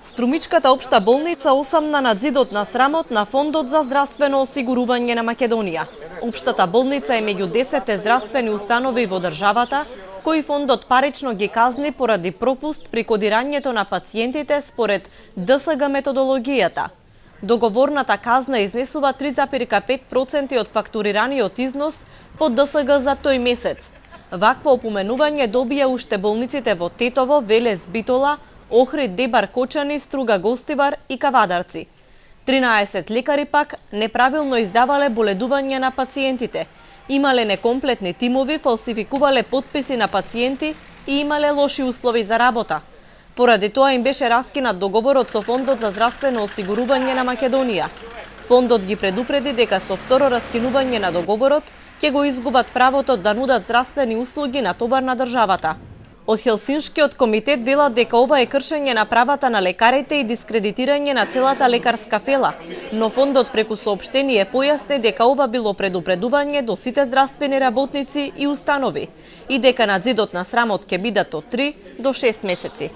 Струмичката општа болница осамна над зидот на срамот на Фондот за здравствено осигурување на Македонија. Општата болница е меѓу 10 здравствени установи во државата, кои фондот парично ги казни поради пропуст при кодирањето на пациентите според ДСГ методологијата. Договорната казна изнесува 3,5% од фактурираниот износ по ДСГ за тој месец. Вакво опоменување добија уште болниците во Тетово, Велес, Битола, Охрид, Дебар, Кочани, Струга, Гостивар и Кавадарци. 13 лекари пак неправилно издавале боледување на пациентите, имале некомплетни тимови, фалсификувале потписи на пациенти и имале лоши услови за работа. Поради тоа им беше раскинат договорот со Фондот за здравствено осигурување на Македонија. Фондот ги предупреди дека со второ раскинување на договорот ќе го изгубат правото да нудат здравствени услуги на товар на државата. Од Хелсиншкиот комитет велат дека ова е кршење на правата на лекарите и дискредитирање на целата лекарска фела, но фондот преку соопштение појасни дека ова било предупредување до сите здравствени работници и установи и дека надзидот на срамот ќе бидат од 3 до 6 месеци.